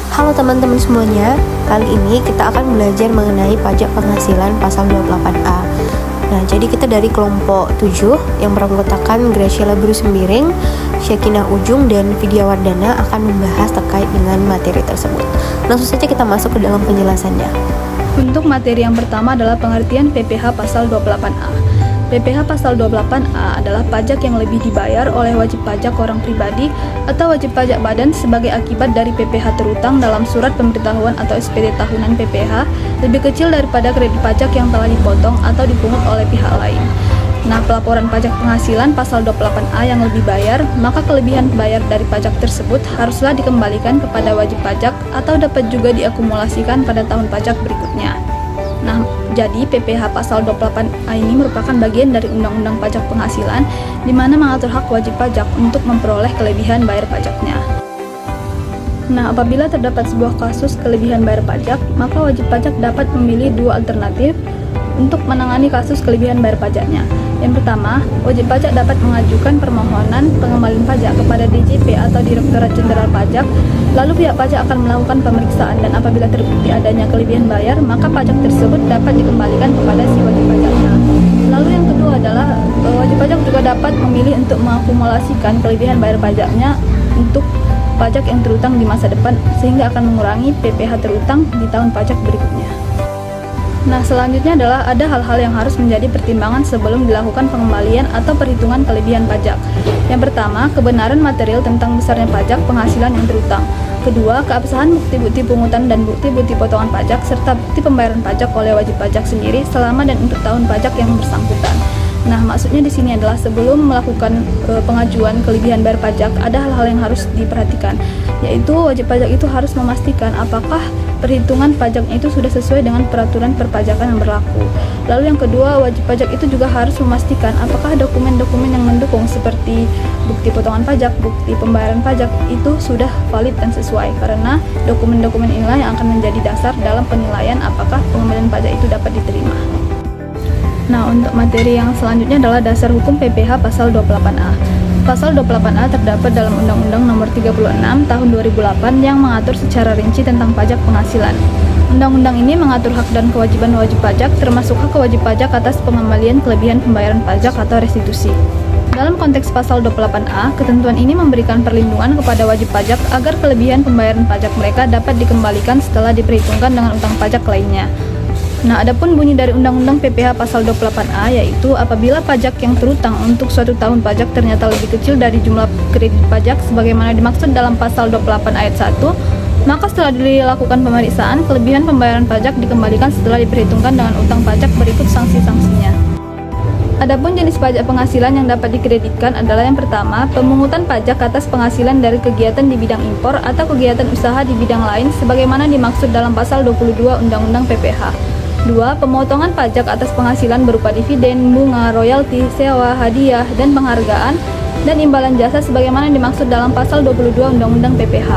Halo teman-teman semuanya, kali ini kita akan belajar mengenai pajak penghasilan pasal 28A. Nah, jadi kita dari kelompok 7 yang beranggotakan Graciela Bruce Sembiring, Syakinah Ujung, dan Vidya Wardana akan membahas terkait dengan materi tersebut. Langsung saja kita masuk ke dalam penjelasannya. Untuk materi yang pertama adalah pengertian PPh pasal 28A. PPh pasal 28A adalah pajak yang lebih dibayar oleh wajib pajak orang pribadi atau wajib pajak badan sebagai akibat dari PPh terutang dalam surat pemberitahuan atau SPT tahunan PPh lebih kecil daripada kredit pajak yang telah dipotong atau dipungut oleh pihak lain. Nah, pelaporan pajak penghasilan pasal 28A yang lebih bayar, maka kelebihan bayar dari pajak tersebut haruslah dikembalikan kepada wajib pajak atau dapat juga diakumulasikan pada tahun pajak berikutnya. Nah, jadi PPh pasal 28A ini merupakan bagian dari Undang-Undang Pajak Penghasilan di mana mengatur hak wajib pajak untuk memperoleh kelebihan bayar pajaknya. Nah, apabila terdapat sebuah kasus kelebihan bayar pajak, maka wajib pajak dapat memilih dua alternatif untuk menangani kasus kelebihan bayar pajaknya. Yang pertama, wajib pajak dapat mengajukan permohonan pengembalian pajak kepada DJP atau Direktorat Jenderal Pajak, lalu pihak pajak akan melakukan pemeriksaan dan apabila terbukti adanya kelebihan bayar, maka pajak tersebut dapat dikembalikan kepada si wajib pajaknya. Lalu yang kedua adalah wajib pajak juga dapat memilih untuk mengakumulasikan kelebihan bayar pajaknya untuk pajak yang terutang di masa depan sehingga akan mengurangi PPh terutang di tahun pajak berikutnya. Nah, selanjutnya adalah ada hal-hal yang harus menjadi pertimbangan sebelum dilakukan pengembalian atau perhitungan kelebihan pajak. Yang pertama, kebenaran material tentang besarnya pajak penghasilan yang terutang. Kedua, keabsahan bukti-bukti pungutan dan bukti-bukti potongan pajak serta bukti pembayaran pajak oleh wajib pajak sendiri selama dan untuk tahun pajak yang bersangkutan. Nah, maksudnya di sini adalah sebelum melakukan pengajuan kelebihan bayar pajak, ada hal-hal yang harus diperhatikan, yaitu wajib pajak itu harus memastikan apakah perhitungan pajaknya itu sudah sesuai dengan peraturan perpajakan yang berlaku. Lalu yang kedua, wajib pajak itu juga harus memastikan apakah dokumen-dokumen yang mendukung seperti bukti potongan pajak, bukti pembayaran pajak itu sudah valid dan sesuai, karena dokumen-dokumen inilah yang akan menjadi dasar dalam penilaian apakah pengembalian pajak itu dapat diterima. Nah, untuk materi yang selanjutnya adalah dasar hukum PPh pasal 28A. Pasal 28A terdapat dalam Undang-Undang Nomor 36 Tahun 2008 yang mengatur secara rinci tentang pajak penghasilan. Undang-undang ini mengatur hak dan kewajiban wajib pajak, termasuk hak wajib pajak atas pengembalian kelebihan pembayaran pajak atau restitusi. Dalam konteks pasal 28A, ketentuan ini memberikan perlindungan kepada wajib pajak agar kelebihan pembayaran pajak mereka dapat dikembalikan setelah diperhitungkan dengan utang pajak lainnya. Nah, adapun bunyi dari Undang-Undang PPh pasal 28A yaitu apabila pajak yang terutang untuk suatu tahun pajak ternyata lebih kecil dari jumlah kredit pajak sebagaimana dimaksud dalam pasal 28 ayat 1, maka setelah dilakukan pemeriksaan, kelebihan pembayaran pajak dikembalikan setelah diperhitungkan dengan utang pajak berikut sanksi-sanksinya. Adapun jenis pajak penghasilan yang dapat dikreditkan adalah yang pertama, pemungutan pajak atas penghasilan dari kegiatan di bidang impor atau kegiatan usaha di bidang lain sebagaimana dimaksud dalam pasal 22 Undang-Undang PPh. 2. Pemotongan pajak atas penghasilan berupa dividen, bunga, royalti, sewa, hadiah, dan penghargaan, dan imbalan jasa sebagaimana dimaksud dalam pasal 22 Undang-Undang PPh.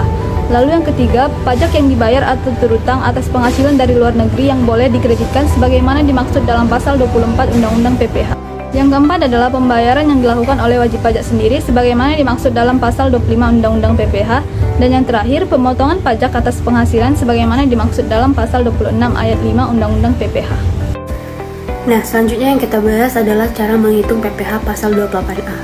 Lalu yang ketiga, pajak yang dibayar atau terutang atas penghasilan dari luar negeri yang boleh dikreditkan sebagaimana dimaksud dalam pasal 24 Undang-Undang PPh. Yang keempat adalah pembayaran yang dilakukan oleh wajib pajak sendiri sebagaimana dimaksud dalam pasal 25 Undang-Undang PPh. Dan yang terakhir, pemotongan pajak atas penghasilan sebagaimana dimaksud dalam pasal 26 ayat 5 Undang-Undang PPh. Nah, selanjutnya yang kita bahas adalah cara menghitung PPh pasal 28A.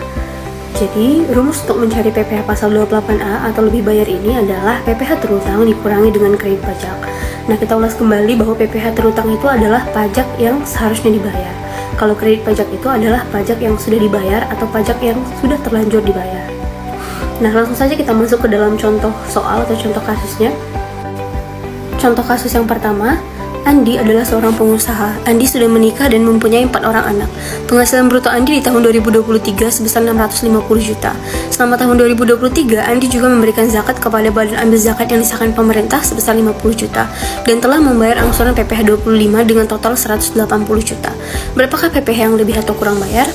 Jadi, rumus untuk mencari PPh pasal 28A atau lebih bayar ini adalah PPh terutang dikurangi dengan kredit pajak. Nah, kita ulas kembali bahwa PPh terutang itu adalah pajak yang seharusnya dibayar. Kalau kredit pajak itu adalah pajak yang sudah dibayar atau pajak yang sudah terlanjur dibayar. Nah, langsung saja kita masuk ke dalam contoh soal atau contoh kasusnya. Contoh kasus yang pertama, Andi adalah seorang pengusaha. Andi sudah menikah dan mempunyai 4 orang anak. Penghasilan bruto Andi di tahun 2023 sebesar 650 juta. Selama tahun 2023, Andi juga memberikan zakat kepada badan ambil zakat yang disahkan pemerintah sebesar 50 juta dan telah membayar angsuran PPh 25 dengan total 180 juta. Berapakah PPh yang lebih atau kurang bayar?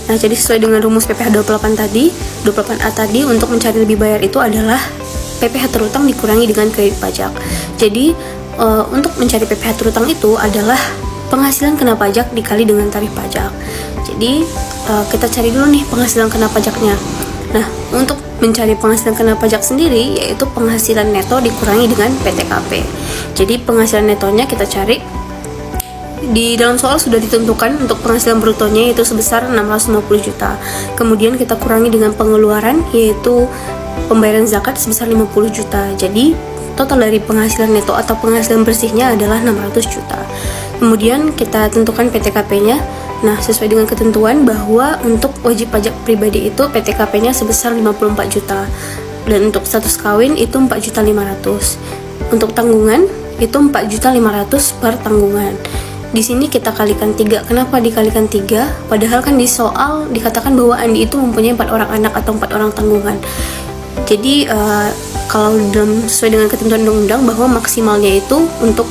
Nah, jadi sesuai dengan rumus PPh 28A tadi, untuk mencari lebih bayar itu adalah PPh terutang dikurangi dengan kredit pajak. Jadi, untuk mencari PPh terutang itu adalah penghasilan kena pajak dikali dengan tarif pajak. Jadi, kita cari dulu nih penghasilan kena pajaknya. Nah, untuk mencari penghasilan kena pajak sendiri, yaitu penghasilan neto dikurangi dengan PTKP. Jadi penghasilan netonya kita cari. Di dalam soal sudah ditentukan untuk penghasilan brutonya yaitu sebesar 650 juta. Kemudian kita kurangi dengan pengeluaran yaitu pembayaran zakat sebesar 50 juta. Jadi total dari penghasilan neto atau penghasilan bersihnya adalah 600 juta. Kemudian kita tentukan PTKP-nya. Nah, sesuai dengan ketentuan bahwa untuk wajib pajak pribadi itu PTKP-nya sebesar 54 juta. Dan untuk status kawin itu 4.500.000. Untuk tanggungan itu 4.500.000 per tanggungan. Di sini kita kalikan 3. Kenapa dikalikan 3? Padahal kan di soal dikatakan bahwa Andi itu mempunyai 4 orang anak atau 4 orang tanggungan. Jadi kalau sesuai dengan ketentuan undang-undang bahwa maksimalnya itu untuk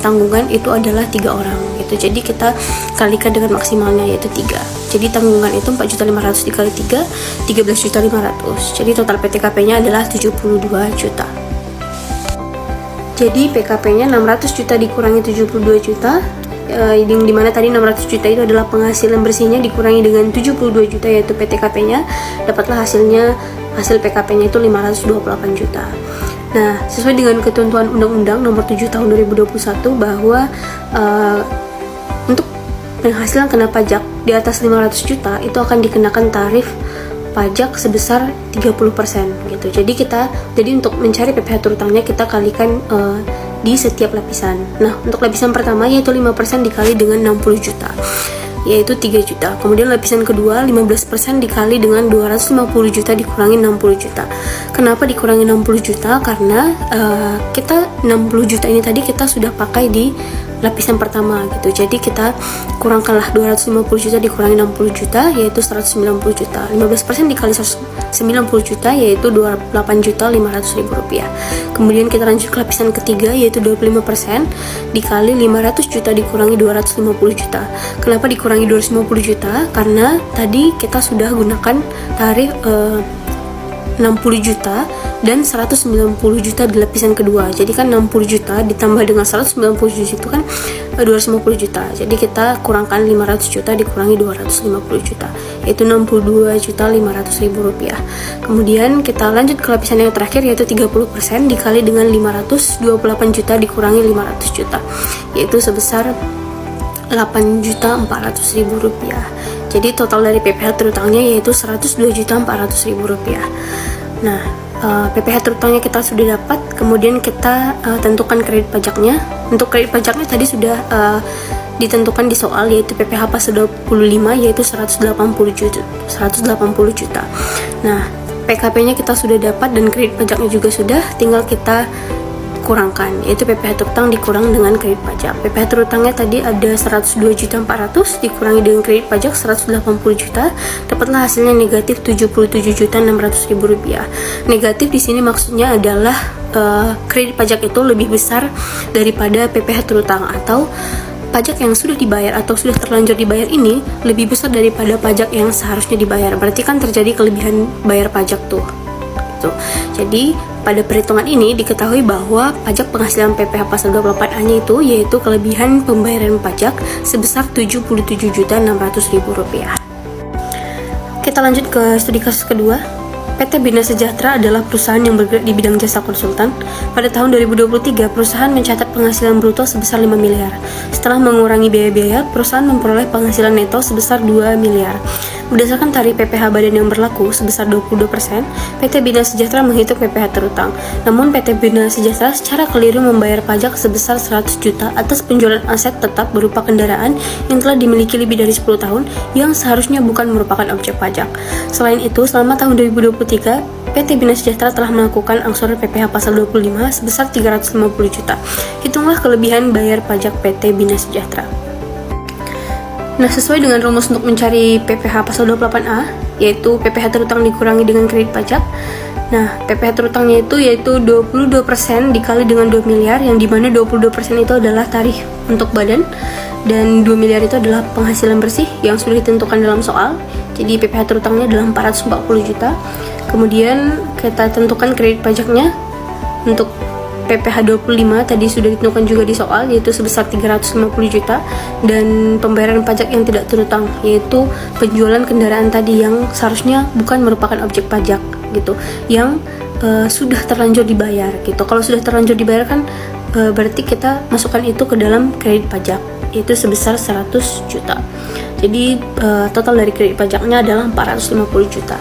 tanggungan itu adalah 3 orang gitu. Jadi kita kalikan dengan maksimalnya yaitu 3. Jadi tanggungan itu 4.500.000 dikali 3, 13.500.000. Jadi total PTKP-nya adalah 72 juta. Jadi PKP-nya 600 juta dikurangi 72 juta. Yang dimana tadi 600 juta itu adalah penghasilan bersihnya dikurangi dengan 72 juta yaitu PTKP-nya, dapatlah hasil PKP-nya itu 528 juta. Nah, sesuai dengan ketentuan Undang-Undang Nomor 7 Tahun 2021 bahwa untuk penghasilan kena pajak di atas 500 juta itu akan dikenakan tarif pajak sebesar 30% gitu. Jadi untuk mencari PPh terutangnya kita kalikan di setiap lapisan. Nah, untuk lapisan pertama yaitu 5% dikali dengan 60 juta yaitu 3 juta. Kemudian lapisan kedua 15% dikali dengan 250 juta dikurangi 60 juta. Kenapa dikurangi 60 juta? Karena kita 60 juta ini tadi kita sudah pakai di lapisan pertama gitu. Jadi kita kurangkanlah 250 juta dikurangi 60 juta yaitu 190 juta. 15% dikali 190 juta yaitu 28.500.000 rupiah. Kemudian kita lanjut ke lapisan ketiga yaitu 25% dikali 500 juta dikurangi 250 juta. Kenapa dikurangi 250 juta? Karena tadi kita sudah gunakan tarif 60 juta dan 190 juta di lapisan kedua. Jadi kan 60 juta ditambah dengan 190 juta itu kan 250 juta. Jadi kita kurangkan 500 juta dikurangi 250 juta yaitu 62.500.000 rupiah. Kemudian kita lanjut ke lapisan yang terakhir yaitu 30% dikali dengan 528 juta dikurangi 500 juta yaitu sebesar 8.400.000 rupiah. Jadi total dari PPh terutangnya yaitu 102.400.000 rupiah. Nah, PPh terutangnya kita sudah dapat, kemudian kita tentukan kredit pajaknya. Untuk kredit pajaknya tadi sudah ditentukan di soal yaitu PPh pasal 25 yaitu 180 juta. Nah, PKP-nya kita sudah dapat dan kredit pajaknya juga sudah, tinggal kita kurangkan yaitu PPh terutang dikurang dengan kredit pajak. PPh terutangnya tadi ada 102.400.000 dikurangi dengan kredit pajak 180 juta, dapatlah hasilnya negatif 77.600.000 rupiah. Negatif di sini maksudnya adalah kredit pajak itu lebih besar daripada PPh terutang atau pajak yang sudah dibayar atau sudah terlanjur dibayar ini lebih besar daripada pajak yang seharusnya dibayar. Berarti kan terjadi kelebihan bayar pajak tuh. Jadi pada perhitungan ini diketahui bahwa pajak penghasilan PPh pasal 28A-nya itu yaitu kelebihan pembayaran pajak sebesar 77.600.000 rupiah. Kita lanjut ke studi kasus kedua. PT Bina Sejahtera adalah perusahaan yang bergerak di bidang jasa konsultan. Pada tahun 2023, perusahaan mencatat penghasilan bruto sebesar 5 miliar. Setelah mengurangi biaya-biaya, perusahaan memperoleh penghasilan neto sebesar 2 miliar. Berdasarkan tarif PPh badan yang berlaku sebesar 22%, PT Bina Sejahtera menghitung PPh terutang. Namun PT Bina Sejahtera secara keliru membayar pajak sebesar 100 juta atas penjualan aset tetap berupa kendaraan yang telah dimiliki lebih dari 10 tahun yang seharusnya bukan merupakan objek pajak. Selain itu, selama tahun 2023, PT Bina Sejahtera telah melakukan angsuran PPh pasal 25 sebesar 350 juta. Hitunglah kelebihan bayar pajak PT Bina Sejahtera. Nah, sesuai dengan rumus untuk mencari PPh pasal 28A, yaitu PPh terutang dikurangi dengan kredit pajak. Nah, PPh terutangnya itu yaitu 22% dikali dengan 2 miliar, yang dimana 22% itu adalah tarif untuk badan, dan 2 miliar itu adalah penghasilan bersih yang sudah ditentukan dalam soal. Jadi PPh terutangnya adalah 440 juta. Kemudian kita tentukan kredit pajaknya. Untuk PPh 25 tadi sudah ditentukan juga di soal, yaitu sebesar 350 juta, dan pembayaran pajak yang tidak terutang yaitu penjualan kendaraan tadi yang seharusnya bukan merupakan objek pajak gitu, yang sudah terlanjur dibayar gitu. Kalau sudah terlanjur dibayar kan berarti kita masukkan itu ke dalam kredit pajak, itu sebesar 100 juta. Jadi total dari kredit pajaknya adalah 450 juta.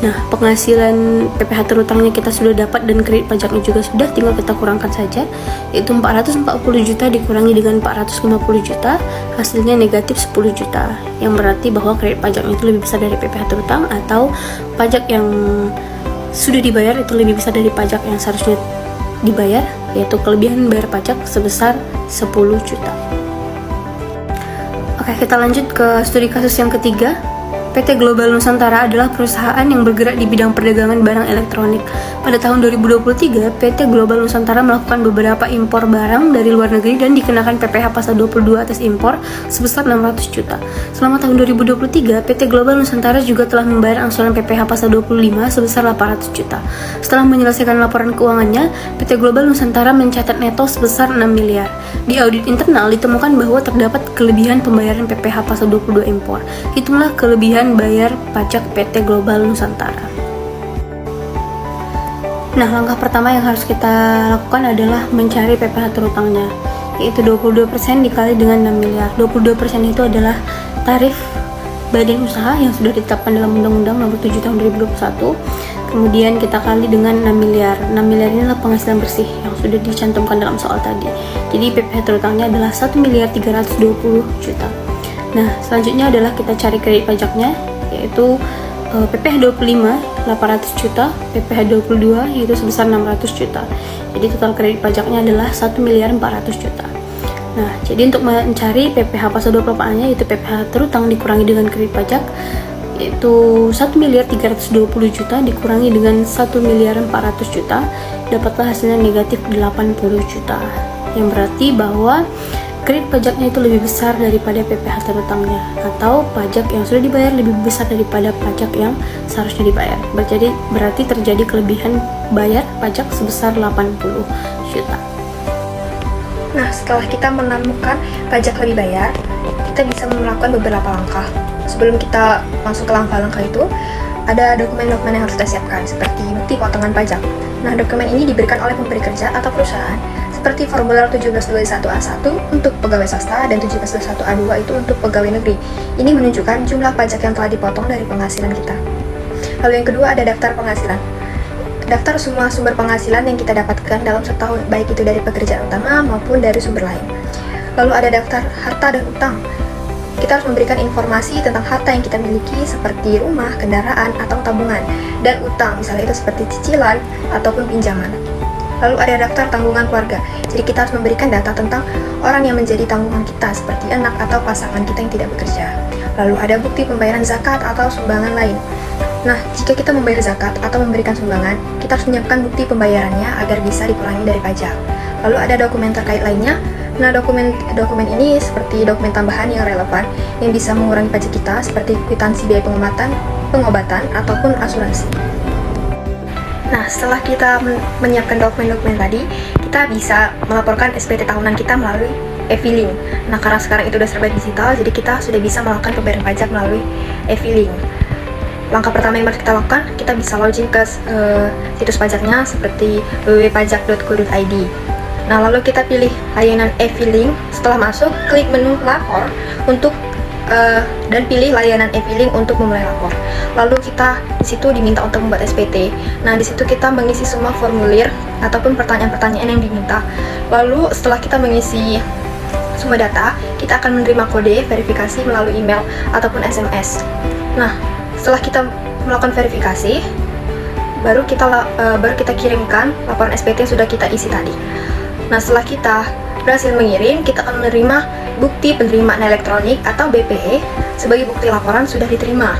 Nah, penghasilan PPh terutangnya kita sudah dapat dan kredit pajaknya juga sudah, tinggal kita kurangkan saja, yaitu 440 juta dikurangi dengan 450 juta, hasilnya negatif 10 juta, yang berarti bahwa kredit pajaknya itu lebih besar dari PPh terutang, atau pajak yang sudah dibayar itu lebih besar dari pajak yang seharusnya dibayar, yaitu kelebihan bayar pajak sebesar 10 juta. Oke, kita lanjut ke studi kasus yang ketiga. PT Global Nusantara adalah perusahaan yang bergerak di bidang perdagangan barang elektronik. Pada tahun 2023, PT Global Nusantara melakukan beberapa impor barang dari luar negeri dan dikenakan PPh pasal 22 atas impor sebesar 600 juta. Selama tahun 2023, PT Global Nusantara juga telah membayar angsuran PPh pasal 25 sebesar 800 juta. Setelah menyelesaikan laporan keuangannya, PT Global Nusantara mencatat neto sebesar 6 miliar. Di audit internal ditemukan bahwa terdapat kelebihan pembayaran PPh pasal 22 impor. Hitunglah kelebihan bayar pajak PT Global Nusantara. Nah, langkah pertama yang harus kita lakukan adalah mencari PPh terutangnya, yaitu 22% dikali dengan 6 miliar. 22% itu adalah tarif badan usaha yang sudah ditetapkan dalam Undang-Undang Nomor 7 Tahun 2021. Kemudian kita kali dengan 6 miliar. 6 miliar ini adalah penghasilan bersih yang sudah dicantumkan dalam soal tadi. Jadi PPh terutangnya adalah 1 miliar 320 juta. Nah, selanjutnya adalah kita cari kredit pajaknya, yaitu PPh 25 800 juta, PPh 22 yaitu sebesar 600 juta. Jadi total kredit pajaknya adalah 1 miliar 400 juta. Nah, jadi untuk mencari PPh pasal 28-nya, yaitu PPh terutang dikurangi dengan kredit pajak, yaitu 1 miliar 320 juta dikurangi dengan 1 miliar 400 juta, dapatlah hasilnya negatif 80 juta. Yang berarti bahwa kredit pajaknya itu lebih besar daripada PPh terutangnya, atau pajak yang sudah dibayar lebih besar daripada pajak yang seharusnya dibayar. Berarti terjadi kelebihan bayar pajak sebesar 80 juta. Nah, setelah kita menemukan pajak lebih bayar, kita bisa melakukan beberapa langkah. Sebelum kita masuk ke langkah-langkah itu, ada dokumen-dokumen yang harus kita siapkan, seperti bukti potongan pajak. Nah, dokumen ini diberikan oleh pemberi kerja atau perusahaan, seperti formulir 1721A1 untuk pegawai swasta dan 1721A2 itu untuk pegawai negeri. Ini menunjukkan jumlah pajak yang telah dipotong dari penghasilan kita. Lalu yang kedua ada daftar penghasilan. Daftar semua sumber penghasilan yang kita dapatkan dalam setahun, baik itu dari pekerjaan utama maupun dari sumber lain. Lalu ada daftar harta dan utang. Kita harus memberikan informasi tentang harta yang kita miliki seperti rumah, kendaraan, atau tabungan, dan utang, misalnya itu seperti cicilan ataupun pinjaman. Lalu ada daftar tanggungan keluarga. Jadi kita harus memberikan data tentang orang yang menjadi tanggungan kita, seperti anak atau pasangan kita yang tidak bekerja. Lalu ada bukti pembayaran zakat atau sumbangan lain. Nah, jika kita membayar zakat atau memberikan sumbangan, kita harus menyiapkan bukti pembayarannya agar bisa dikurangi dari pajak. Lalu ada dokumen terkait lainnya. Nah, dokumen ini seperti dokumen tambahan yang relevan yang bisa mengurangi pajak kita, seperti kwitansi biaya pengobatan ataupun asuransi. Nah, setelah kita menyiapkan dokumen-dokumen tadi, kita bisa melaporkan SPT tahunan kita melalui e-filing. Nah, karena sekarang itu sudah serba digital, jadi kita sudah bisa melakukan pembayaran pajak melalui e-filing. Langkah pertama yang harus kita lakukan, kita bisa login ke situs pajaknya seperti www.pajak.go.id. Nah, lalu kita pilih layanan e-filing. Setelah masuk, klik menu lapor dan pilih layanan e-filing untuk memulai lapor. Lalu kita di situ diminta untuk membuat SPT. Nah, di situ kita mengisi semua formulir ataupun pertanyaan-pertanyaan yang diminta. Lalu setelah kita mengisi semua data, kita akan menerima kode verifikasi melalui email ataupun SMS. Nah, setelah kita melakukan verifikasi, baru kita kirimkan laporan SPT yang sudah kita isi tadi. Nah, setelah kita berhasil mengirim, kita akan menerima bukti penerimaan elektronik atau BPE sebagai bukti laporan sudah diterima,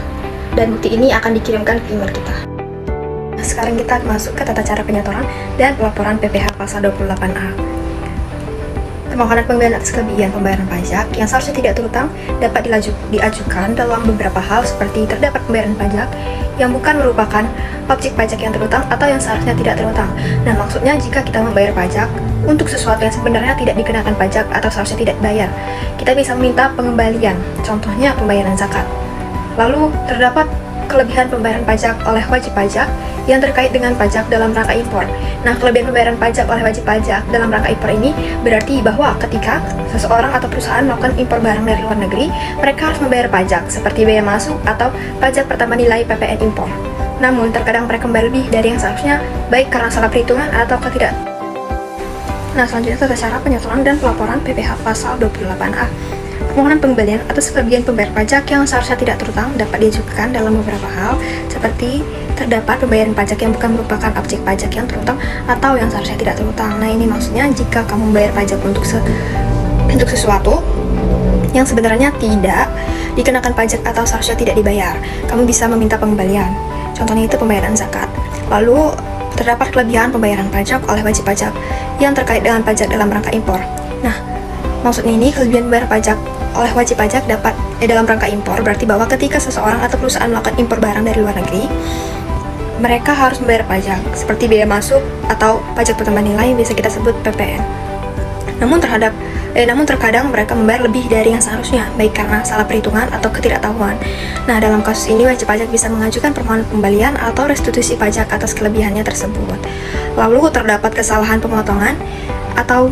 dan bukti ini akan dikirimkan ke email kita. Nah, sekarang kita masuk ke tata cara penyetoran dan pelaporan PPh pasal 28A. Permohonan pengembalian atas kelebihan pembayaran pajak yang seharusnya tidak terutang dapat diajukan dalam beberapa hal seperti terdapat pembayaran pajak yang bukan merupakan objek pajak yang terutang atau yang seharusnya tidak terutang. Nah, maksudnya jika kita membayar pajak untuk sesuatu yang sebenarnya tidak dikenakan pajak atau seharusnya tidak bayar, kita bisa meminta pengembalian, contohnya pembayaran zakat. Lalu, terdapat kelebihan pembayaran pajak oleh wajib pajak yang terkait dengan pajak dalam rangka impor. Nah, kelebihan pembayaran pajak oleh wajib pajak dalam rangka impor ini berarti bahwa ketika seseorang atau perusahaan melakukan impor barang dari luar negeri, mereka harus membayar pajak seperti biaya masuk atau pajak pertambahan nilai PPN impor. Namun, terkadang mereka membayar lebih dari yang seharusnya, baik karena salah perhitungan atau tidak. Nah, selanjutnya tata cara penyotoran dan pelaporan PPh pasal 28A. Permohonan pengembalian atas kelebihan pembayar pajak yang seharusnya tidak terutang dapat diajukan dalam beberapa hal, seperti terdapat pembayaran pajak yang bukan merupakan objek pajak yang terutang atau yang seharusnya tidak terutang. Nah, ini maksudnya jika kamu membayar pajak untuk sesuatu yang sebenarnya tidak dikenakan pajak atau seharusnya tidak dibayar, kamu bisa meminta pengembalian. Contohnya itu pembayaran zakat. Lalu, terdapat kelebihan pembayaran pajak oleh wajib pajak yang terkait dengan pajak dalam rangka impor. Nah, maksudnya ini kelebihan bayar pajak oleh wajib pajak dapat dalam rangka impor berarti bahwa ketika seseorang atau perusahaan melakukan impor barang dari luar negeri, mereka harus membayar pajak seperti biaya masuk atau pajak pertambahan nilai yang bisa kita sebut PPN. Namun terkadang mereka membayar lebih dari yang seharusnya, baik karena salah perhitungan atau ketidaktahuan. Nah, dalam kasus ini wajib pajak bisa mengajukan permohonan pembalian atau restitusi pajak atas kelebihannya tersebut. Lalu terdapat kesalahan pemotongan atau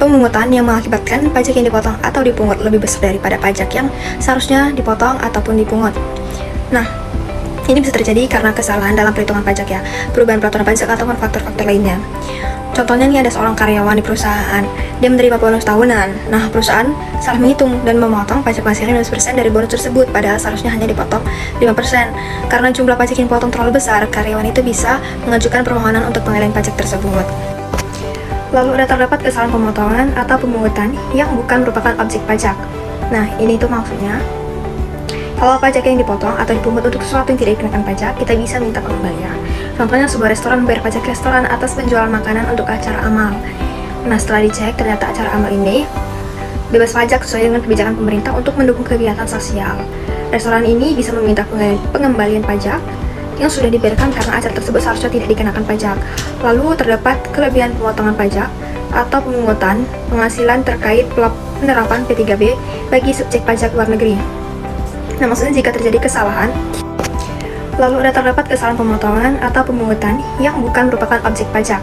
pemungutan yang mengakibatkan pajak yang dipotong atau dipungut lebih besar daripada pajak yang seharusnya dipotong ataupun dipungut. Nah, ini bisa terjadi karena kesalahan dalam perhitungan pajak ya, perubahan peraturan pajak ataupun faktor-faktor lainnya. Contohnya nih ada seorang karyawan di perusahaan, dia menerima bonus tahunan. Nah, perusahaan salah menghitung dan memotong pajak penghasilan 15% dari bonus tersebut, padahal seharusnya hanya dipotong 5%. Karena jumlah pajak yang dipotong terlalu besar, karyawan itu bisa mengajukan permohonan untuk pengalihan pajak tersebut. Lalu terdapat kesalahan pemotongan atau pemungutan yang bukan merupakan objek pajak. Nah, ini tuh maksudnya kalau pajak yang dipotong atau dipungut untuk sesuatu yang tidak dikenakan pajak, kita bisa minta pengembalian. Contohnya sebuah restoran membayar pajak restoran atas penjualan makanan untuk acara amal. Nah, setelah dicek ternyata acara amal ini bebas pajak sesuai dengan kebijakan pemerintah untuk mendukung kegiatan sosial. Restoran ini bisa meminta pengembalian pajak yang sudah dibayarkan karena acara tersebut seharusnya tidak dikenakan pajak. Lalu terdapat kelebihan pemotongan pajak atau pemungutan penghasilan terkait penerapan P3B bagi subjek pajak luar negeri. Nah, maksudnya jika terjadi kesalahan, lalu terdapat kesalahan pemotongan atau pemungutan yang bukan merupakan objek pajak.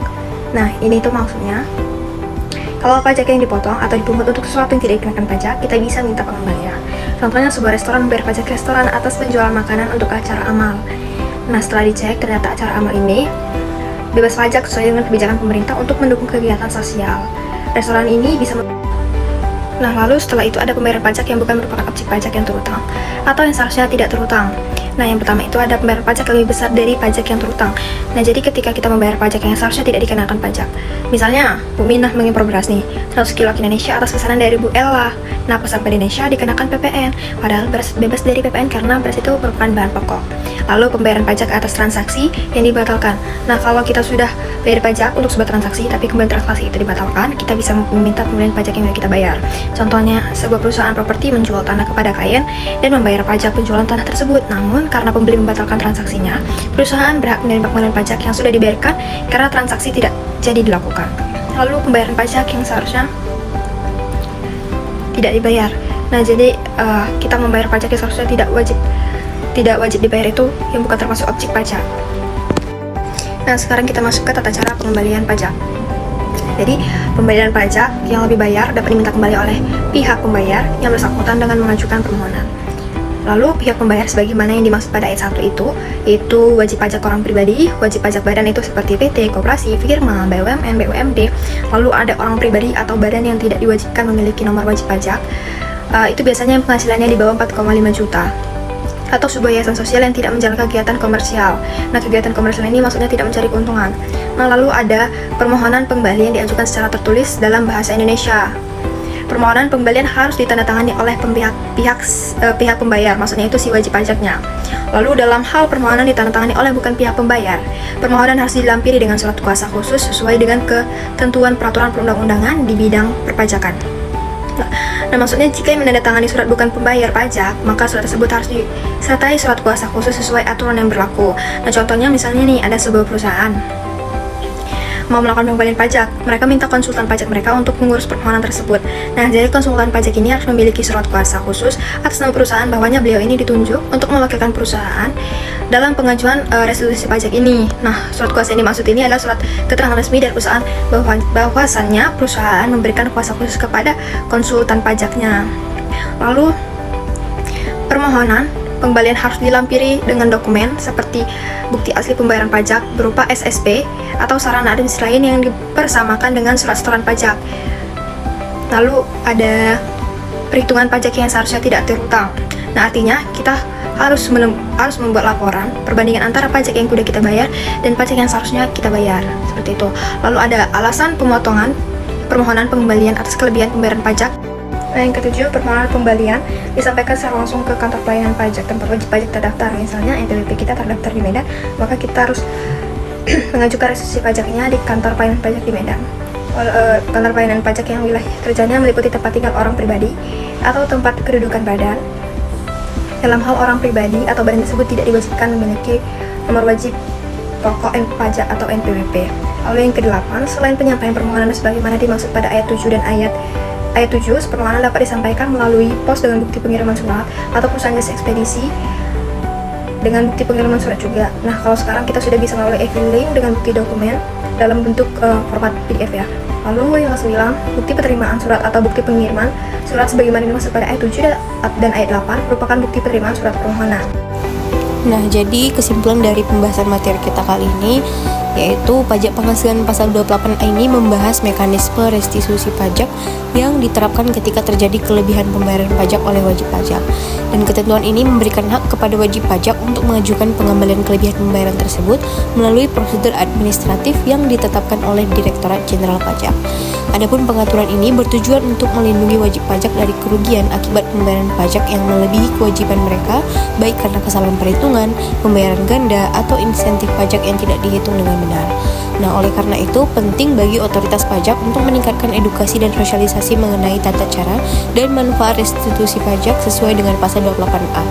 Nah, ini tuh maksudnya kalau pajak yang dipotong atau dipungut untuk sesuatu yang tidak dikenakan pajak, kita bisa minta pengembalian. Contohnya sebuah restoran membayar pajak restoran atas penjualan makanan untuk acara amal. Nah, setelah dicek ternyata acara amal ini bebas pajak sesuai dengan kebijakan pemerintah untuk mendukung kegiatan sosial. Restoran ini bisa Nah, lalu setelah itu ada pembayaran pajak yang bukan merupakan objek pajak yang terutang atau yang seharusnya tidak terutang. Nah, yang pertama itu ada pembayaran pajak lebih besar dari pajak yang terutang. Nah, jadi ketika kita membayar pajak yang seharusnya tidak dikenakan pajak. Misalnya, Bu Minah mengimpor beras nih, 100 kilo ke Indonesia atas pesanan dari Bu Ella. Nah, pesan ke Indonesia dikenakan PPN, padahal beras bebas dari PPN karena beras itu merupakan bahan pokok. Lalu pembayaran pajak atas transaksi yang dibatalkan. Nah, kalau kita sudah bayar pajak untuk sebuah transaksi, tapi kemudian transaksi itu dibatalkan, kita bisa meminta pembelian pajak yang kita bayar. Contohnya, sebuah perusahaan properti menjual tanah kepada klien dan membayar pajak penjualan tanah tersebut. Namun, karena pembeli membatalkan transaksinya, perusahaan berhak menerima pembelian pajak yang sudah dibayarkan karena transaksi tidak jadi dilakukan. Lalu, pembayaran pajak yang seharusnya tidak dibayar. Nah, jadi kita membayar pajak yang seharusnya tidak wajib dibayar itu yang bukan termasuk objek pajak. Nah, sekarang kita masuk ke tata cara pengembalian pajak. Jadi, pembalian pajak yang lebih bayar dapat diminta kembali oleh pihak pembayar yang bersangkutan dengan mengajukan permohonan. Lalu, pihak pembayar sebagaimana yang dimaksud pada ayat 1 itu, yaitu wajib pajak orang pribadi, wajib pajak badan itu seperti PT, koperasi, firma, BUMN, BUMD. Lalu ada orang pribadi atau badan yang tidak diwajibkan memiliki nomor wajib pajak. Itu biasanya penghasilannya di bawah 4,5 juta. Atau sebuah yayasan sosial yang tidak menjalankan kegiatan komersial. Nah, kegiatan komersial ini maksudnya tidak mencari keuntungan. Nah, lalu ada permohonan pengembalian diajukan secara tertulis dalam bahasa Indonesia. permohonan pengembalian harus ditandatangani oleh pihak pembayar, maksudnya itu si wajib pajaknya. Lalu dalam hal permohonan ditandatangani oleh bukan pihak pembayar, permohonan harus dilampiri dengan surat kuasa khusus sesuai dengan ketentuan peraturan perundang-undangan di bidang perpajakan. Nah, maksudnya jika yang menandatangani surat bukan pembayar pajak, maka surat tersebut harus disertai surat kuasa khusus sesuai aturan yang berlaku. Nah, contohnya misalnya nih, ada sebuah perusahaan mau melakukan pengembalian pajak, mereka minta konsultan pajak mereka untuk mengurus permohonan tersebut. Nah, jadi konsultan pajak ini harus memiliki surat kuasa khusus atas nama perusahaan bahwanya beliau ini ditunjuk untuk mewakilkan perusahaan dalam pengajuan restitusi pajak ini. Nah, surat kuasa ini maksud ini adalah surat keterangan resmi dari perusahaan bahwasannya perusahaan memberikan kuasa khusus kepada konsultan pajaknya. Lalu, permohonan pengembalian harus dilampiri dengan dokumen seperti bukti asli pembayaran pajak berupa SSP atau sarana administrasi lain yang dipersamakan dengan surat setoran pajak. Lalu ada perhitungan pajak yang seharusnya tidak terutang. Nah, artinya kita harus membuat laporan perbandingan antara pajak yang sudah kita bayar dan pajak yang seharusnya kita bayar, seperti itu. Lalu ada alasan pemotongan permohonan pengembalian atas kelebihan pembayaran pajak. Nah, yang ketujuh, permohonan pembalian disampaikan secara langsung ke kantor pelayanan pajak tempat wajib pajak terdaftar. Misalnya NPWP kita terdaftar di Medan, maka kita harus mengajukan restitusi pajaknya di kantor pelayanan pajak di Medan. Kantor pelayanan pajak yang wilayah kerjanya meliputi tempat tinggal orang pribadi atau tempat kedudukan badan. Dalam hal orang pribadi atau badan tersebut tidak diwajibkan memiliki nomor wajib pokok pajak atau NPWP. Lalu yang kedelapan, selain penyampaian permohonan sebagaimana dimaksud pada ayat 7 dan ayat 7, permohonan dapat disampaikan melalui pos dengan bukti pengiriman surat atau perusahaan jasa ekspedisi dengan bukti pengiriman surat juga. Nah, kalau sekarang kita sudah bisa melalui e-filing dengan bukti dokumen dalam bentuk format PDF ya. Lalu yang ke-9, bukti penerimaan surat atau bukti pengiriman surat sebagaimana dimaksud pada ayat 7 dan ayat 8 merupakan bukti penerimaan surat permohonan. Nah, jadi kesimpulan dari pembahasan materi kita kali ini yaitu pajak penghasilan pasal 28A ini membahas mekanisme restitusi pajak yang diterapkan ketika terjadi kelebihan pembayaran pajak oleh wajib pajak. Dan ketentuan ini memberikan hak kepada wajib pajak untuk mengajukan pengembalian kelebihan pembayaran tersebut melalui prosedur administratif yang ditetapkan oleh Direktorat Jenderal Pajak. Adapun pengaturan ini bertujuan untuk melindungi wajib pajak dari kerugian akibat pembayaran pajak yang melebihi kewajiban mereka, baik karena kesalahan perhitungan, pembayaran ganda, atau insentif pajak yang tidak dihitung dengan benar. Nah, oleh karena itu, penting bagi otoritas pajak untuk meningkatkan edukasi dan sosialisasi mengenai tata cara dan manfaat restitusi pajak sesuai dengan pasal 28A.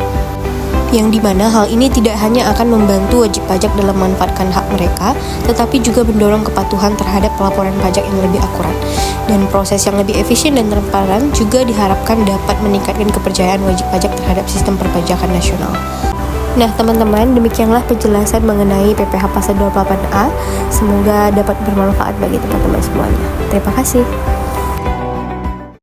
Yang dimana hal ini tidak hanya akan membantu wajib pajak dalam memanfaatkan hak mereka, tetapi juga mendorong kepatuhan terhadap pelaporan pajak yang lebih akurat. Dan proses yang lebih efisien dan transparan juga diharapkan dapat meningkatkan kepercayaan wajib pajak terhadap sistem perpajakan nasional. Nah, teman-teman, demikianlah penjelasan mengenai PPh pasal 28A. Semoga dapat bermanfaat bagi teman-teman semuanya. Terima kasih.